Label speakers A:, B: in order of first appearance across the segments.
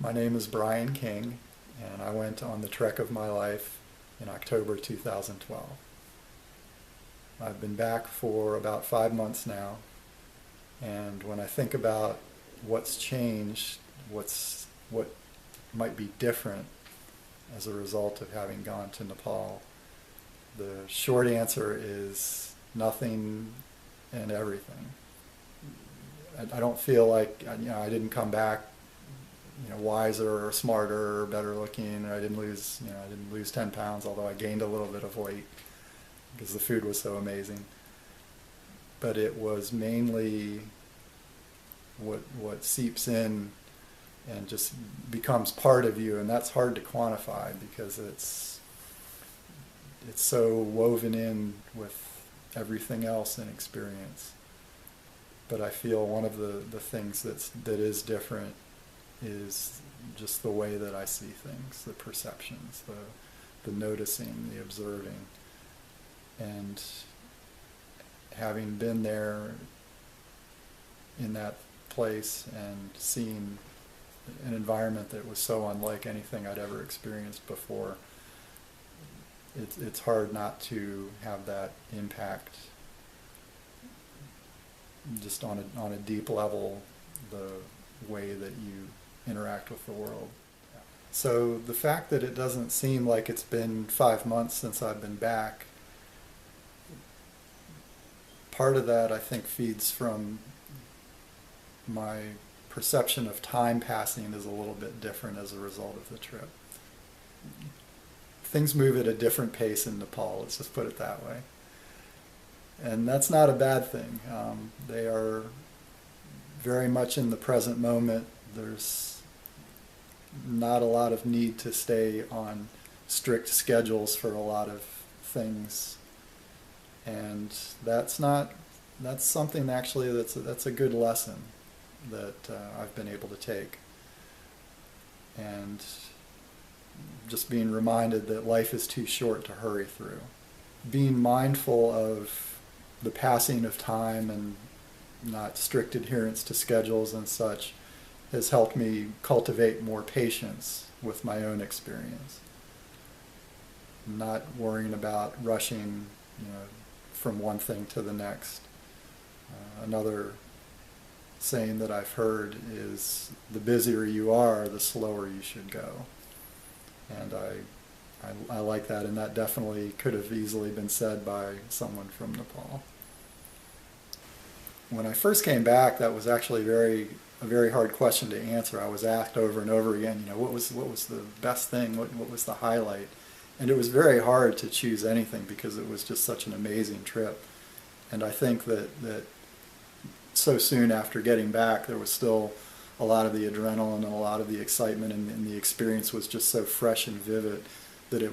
A: My name is Brian King, and I went on the trek of my life in October 2012. I've been back for about 5 months now, and when I think about what's changed, what might be different as a result of having gone to Nepal, the short answer is nothing and everything. I don't feel like I didn't come back wiser or smarter or better looking. I didn't lose 10 pounds, although I gained a little bit of weight because the food was so amazing. But it was mainly what seeps in and just becomes part of you, and that's hard to quantify because it's so woven in with everything else in experience. But I feel one of the things that is different is just the way that I see things, the perceptions, the noticing, the observing. And having been there in that place and seen an environment that was so unlike anything I'd ever experienced before, it's hard not to have that impact just on a deep level, the way that you interact with the world. So the fact that it doesn't seem like it's been 5 months since I've been back, part of that I think feeds from my perception of time passing is a little bit different as a result of the trip. Things move at a different pace in Nepal, let's just put it that way. And that's not a bad thing. They are very much in the present moment. There's not a lot of need to stay on strict schedules for a lot of things. And that's something actually that's a good lesson that I've been able to take. And just being reminded that life is too short to hurry through. Being mindful of the passing of time and not strict adherence to schedules and such has helped me cultivate more patience with my own experience. Not worrying about rushing, from one thing to the next. Another saying that I've heard is, the busier you are, the slower you should go. And I like that, and that definitely could have easily been said by someone from Nepal. When I first came back, that was actually a very hard question to answer. I was asked over and over again, what was the best thing, what was the highlight? And it was very hard to choose anything because it was just such an amazing trip. And I think that so soon after getting back, there was still a lot of the adrenaline and a lot of the excitement, and the experience was just so fresh and vivid that it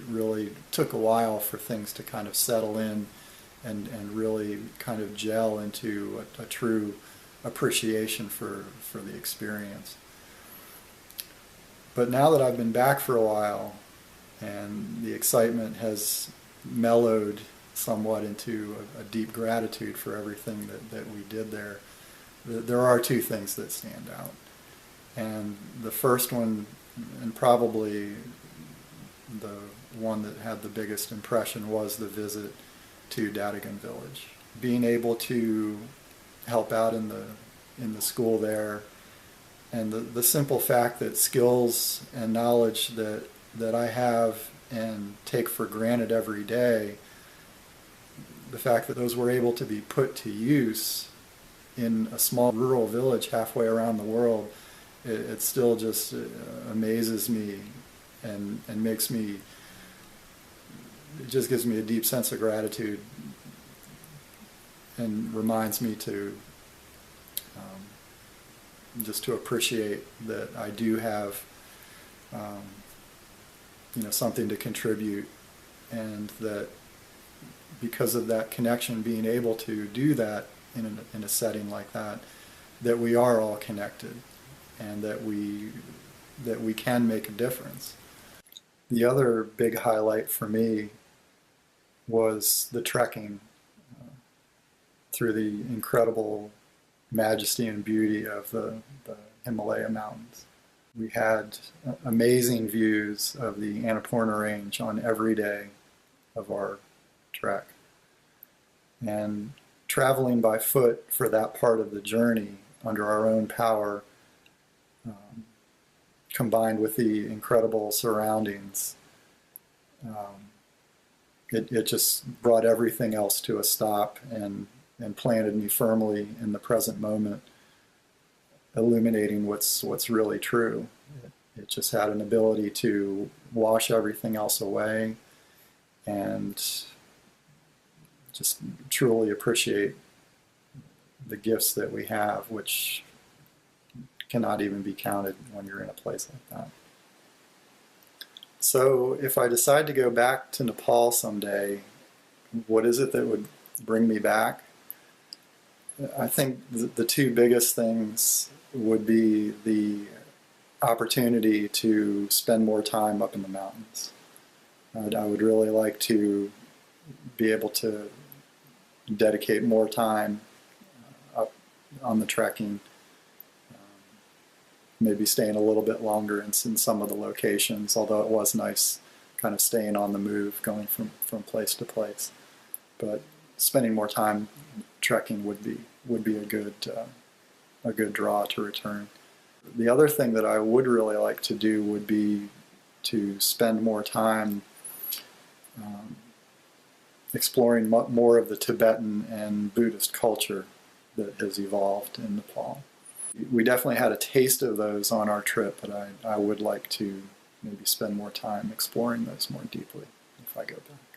A: really took a while for things to kind of settle in and really kind of gel into a true appreciation for the experience. But now that I've been back for a while and the excitement has mellowed somewhat into a deep gratitude for everything that we did there, there are two things that stand out. And the first one, and probably the one that had the biggest impression, was the visit to Dadagan village. Being able to help out in the school there, and the simple fact that skills and knowledge that I have and take for granted every day, the fact that those were able to be put to use in a small rural village halfway around the world, it still just amazes me and makes me, it just gives me a deep sense of gratitude and reminds me to just to appreciate that I do have something to contribute, and that because of that connection, being able to do that in a setting like that, that we are all connected and that we can make a difference. The other big highlight for me was the trekking through the incredible majesty and beauty of the Himalaya mountains. We had amazing views of the Annapurna Range on every day of our trek. And traveling by foot for that part of the journey under our own power, combined with the incredible surroundings, it just brought everything else to a stop and planted me firmly in the present moment, illuminating what's really true. It just had an ability to wash everything else away and just truly appreciate the gifts that we have, which cannot even be counted when you're in a place like that. So if I decide to go back to Nepal someday, what is it that would bring me back? I think the two biggest things would be the opportunity to spend more time up in the mountains. I would really like to be able to dedicate more time up on the trekking, maybe staying a little bit longer in some of the locations, although it was nice kind of staying on the move, going from place to place. But spending more time trekking would be a good draw to return. The other thing that I would really like to do would be to spend more time exploring more of the Tibetan and Buddhist culture that has evolved in Nepal. We definitely had a taste of those on our trip, but I would like to maybe spend more time exploring those more deeply if I go back.